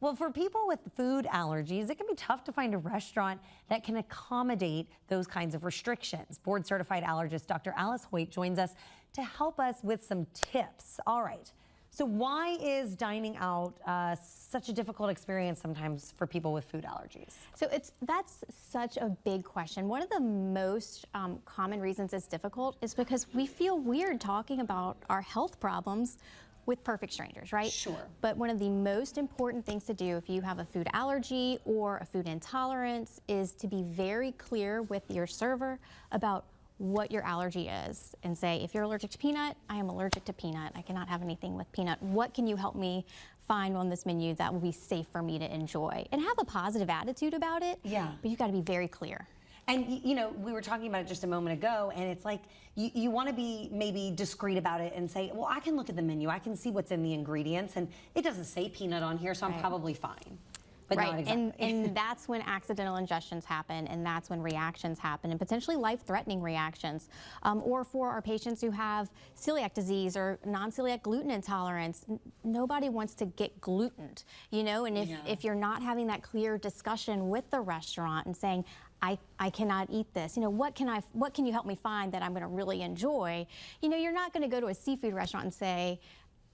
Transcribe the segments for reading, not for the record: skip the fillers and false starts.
Well, for people with food allergies, it can be tough to find a restaurant that can accommodate those kinds of restrictions. Board certified allergist Dr. Alice Hoyt joins us to help us with some tips. All right. So why is dining out such a difficult experience sometimes for people with food allergies? So that's such a big question. One of the most common reasons it's difficult is because we feel weird talking about our health problems with perfect strangers, right? Sure. But one of the most important things to do if you have a food allergy or a food intolerance is to be very clear with your server about what your allergy is and say, if you're allergic to peanut, I am allergic to peanut. I cannot have anything with peanut. What can you help me find on this menu that will be safe for me to enjoy? And have a positive attitude about it. Yeah. But you've got to be very clear. And, you know, we were talking about it just a moment ago, and it's like you want to be maybe discreet about it and say, well, I can look at the menu. I can see what's in the ingredients, and it doesn't say peanut on here, so I'm probably fine. But right, not exactly. and that's when accidental ingestions happen, and that's when reactions happen, and potentially life-threatening reactions. Or for our patients who have celiac disease or non-celiac gluten intolerance, nobody wants to get glutened, you know. And if you're not having that clear discussion with the restaurant and saying, I cannot eat this. You know, what can you help me find that I'm going to really enjoy? You know, you're not going to go to a seafood restaurant and say,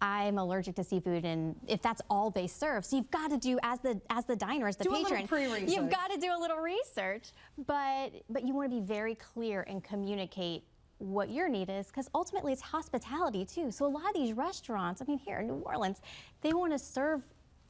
I'm allergic to seafood, and if that's all they serve. So you've got to do, as the diner, as the patron, you've got to do a little research. But you want to be very clear and communicate what your need is, because ultimately it's hospitality too. So a lot of these restaurants, I mean, here in New Orleans, they want to serve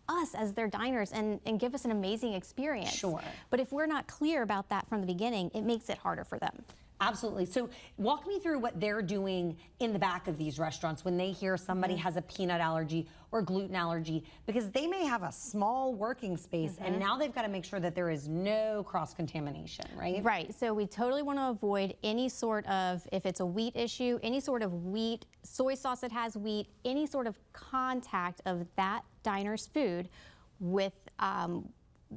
us as their diners and give us an amazing experience. Sure. But if we're not clear about that from the beginning, it makes it harder for them. Absolutely. So walk me through what they're doing in the back of these restaurants when they hear somebody has a peanut allergy or gluten allergy, because they may have a small working space and now they've got to make sure that there is no cross-contamination, right? Right. So we totally want to avoid any sort of, if it's a wheat issue, any sort of wheat, soy sauce that has wheat, any sort of contact of that diner's food with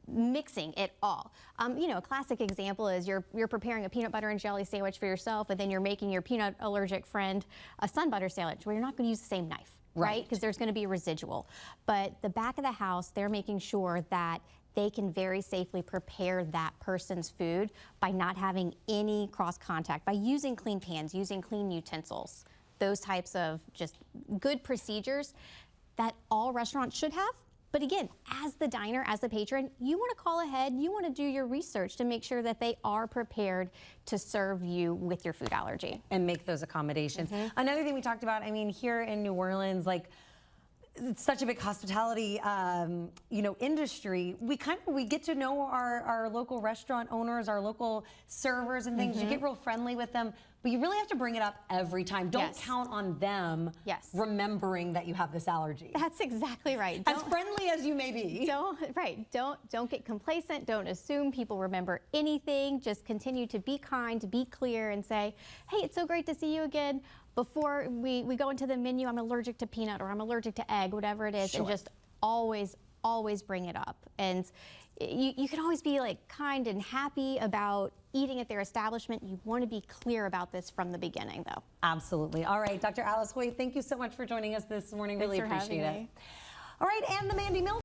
mixing it all. You know, a classic example is you're preparing a peanut butter and jelly sandwich for yourself, and then you're making your peanut allergic friend a sun butter sandwich. Well, you're not going to use the same knife, right? Because there's going to be a residual. But the back of the house, they're making sure that they can very safely prepare that person's food by not having any cross contact, by using clean pans, using clean utensils, those types of just good procedures that all restaurants should have. But again, as the diner, as the patron, you want to call ahead, you want to do your research to make sure that they are prepared to serve you with your food allergy. And make those accommodations. Another thing we talked about, I mean, here in New Orleans, like, it's such a big hospitality, you know, industry. We get to know our local restaurant owners, our local servers and things. You get real friendly with them, but you really have to bring it up every time. Don't count on them remembering that you have this allergy. That's exactly right. As friendly as you may be. Don't get complacent. Don't assume people remember anything. Just continue to be kind, be clear, and say, hey, it's so great to see you again. Before we go into the menu, I'm allergic to peanut or I'm allergic to egg, whatever it is, and just always bring it up. And you can always be like kind and happy about eating at their establishment. You want to be clear about this from the beginning, though. Absolutely. All right, Dr. Alice Hoyt, thank you so much for joining us this morning. Really appreciate it. All right, and the Mandy Mills